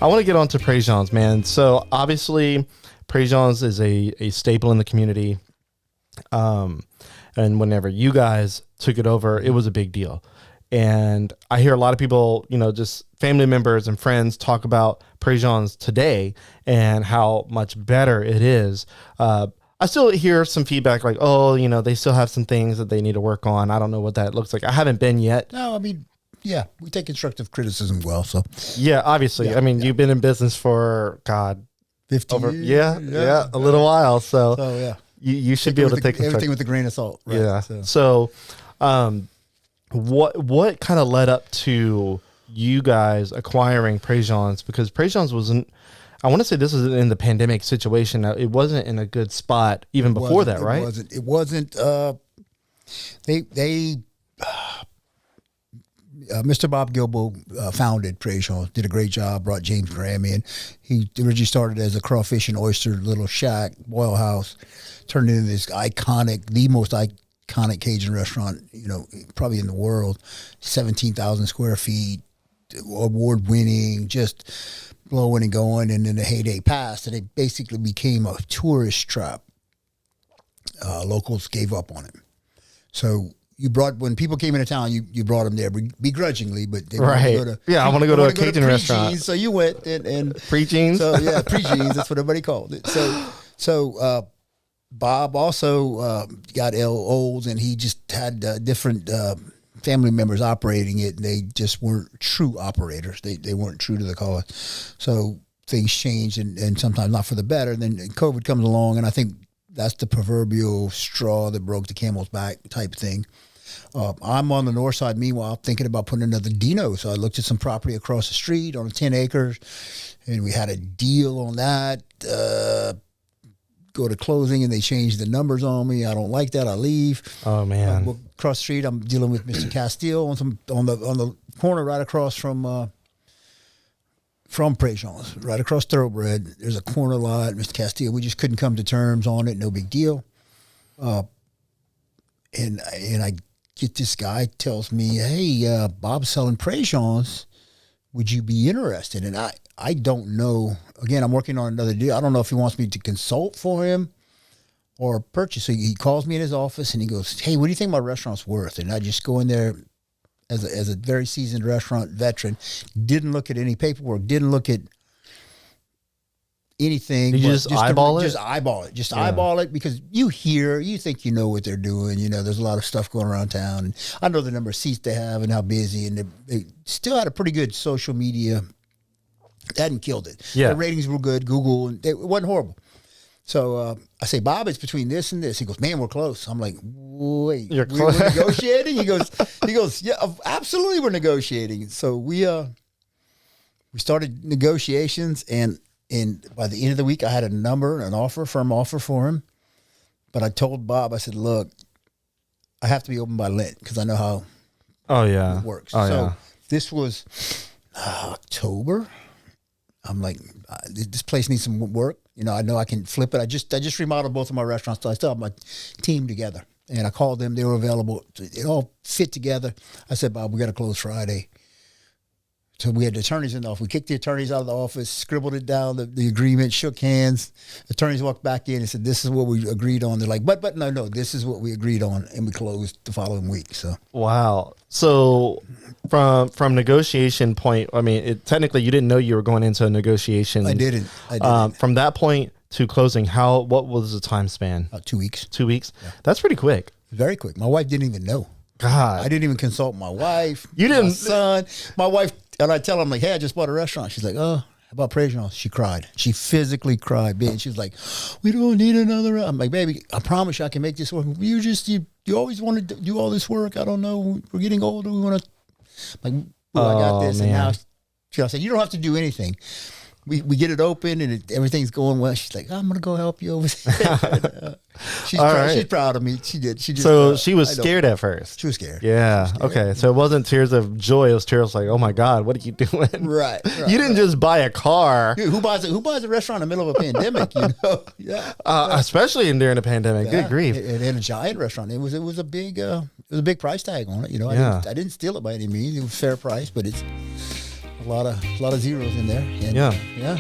I want to get on to Prejean's, man. So obviously, Prejean's is a staple in the community. And whenever you guys took it over, it was a big deal. And I hear a lot of people, just family members and friends talk about Prejean's today and how much better it is. I still hear some feedback like, oh, they still have some things that they need to work on. I don't know what that looks like. I haven't been yet. No, I mean, yeah, we take constructive criticism well. So yeah, obviously. Yeah, you've been in business for 50 years. Yeah, a little while. So yeah, you should be able to take everything with a grain of salt. Right? Yeah. So what kind of led up to you guys acquiring Prejean's? Because Prejean's wasn't, I want to say this was in the pandemic situation. It wasn't in a good spot even before that, right? It wasn't. Mr. Bob Gilbo founded Prejean, did a great job, brought James Graham in. He originally started as a crawfish and oyster little shack, boil house, turned into this the most iconic Cajun restaurant, probably in the world, 17,000 square feet, award-winning, just blowing and going, and then the heyday passed, and it basically became a tourist trap. Locals gave up on it. So when people came into town, you brought them there begrudgingly, but they wanted to go to, I want to go to a Cajun restaurant. So you went and Prejean. So yeah, Prejean, that's what everybody called it. So Bob also got old, and he just had different family members operating it, and they just weren't true operators. They weren't true to the cause. So things changed, and sometimes not for the better. And then COVID comes along, and I think that's the proverbial straw that broke the camel's back type thing. I'm on the north side, meanwhile, thinking about putting another Dino. So I looked at some property across the street on 10 acres, and we had a deal on that. Go to closing, and they changed the numbers on me. I don't like that. I leave. Oh man! Across the street, I'm dealing with Mr. Castile on the corner right across from Prejean's, right across Thoroughbred. There's a corner lot, Mr. Castile. We just couldn't come to terms on it. No big deal. And I get this guy tells me, hey, Bob's selling Prejean's. Would you be interested? And I don't know. Again, I'm working on another deal. I don't know if he wants me to consult for him or purchase. So he calls me in his office and he goes, hey, what do you think my restaurant's worth? And I just go in there as a very seasoned restaurant veteran, didn't look at any paperwork, didn't look at anything. Did you just eyeball it? Just eyeball it. Just eyeball it, because you think you know what they're doing. There's a lot of stuff going around town. And I know the number of seats they have and how busy, and they still had a pretty good social media. They hadn't killed it. Yeah. The ratings were good. Google, and it wasn't horrible. So I say, Bob, it's between this and this. He goes, man, we're close. I'm like, wait, we're negotiating? He goes, yeah, absolutely, we're negotiating. So we started negotiations, and by the end of the week, I had a firm offer for him. But I told Bob, I said, look, I have to be open by Lent because I know how it works. This was October. I'm like, this place needs some work. I know I can flip it. I just remodeled both of my restaurants, so I still have my team together. And I called them. They were available. It all fit together. I said, Bob, we got to close Friday. So we had the attorneys in the office. We kicked the attorneys out of the office, scribbled it down, the agreement, shook hands. The attorneys walked back in and said, this is what we agreed on. They're like, but no, this is what we agreed on. And we closed the following week. So wow. So from negotiation point, technically you didn't know you were going into a negotiation. I didn't. From that point to closing, what was the time span? 2 weeks. 2 weeks? Yeah. That's pretty quick. Very quick. My wife didn't even know. God. I didn't even consult my wife. You didn't? My son. My wife, and I tell him, like, hey, I just bought a restaurant. She's like, oh, how about Prejean? She cried. She physically cried, man. She was like, we don't need another. I'm like, baby, I promise you I can make this work. You always want to do all this work. I don't know. We're getting older. We want to. Like, I got this. Man. And now she said, you don't have to do anything. We get it open and everything's going well. She's like, I'm going to go help you over there. She's proud of me. She did. So she was scared at first. She was scared. Yeah. Okay. So it wasn't tears of joy. It was tears like, oh my God, what are you doing? Right. You didn't just buy a car. Dude, who buys a restaurant in the middle of a pandemic? Yeah. Especially during a pandemic. Yeah. Good grief. And a giant restaurant. It was a big price tag on it. I didn't steal it by any means. It was a fair price, but it's. a lot of zeros in there. And, Yeah. Yeah.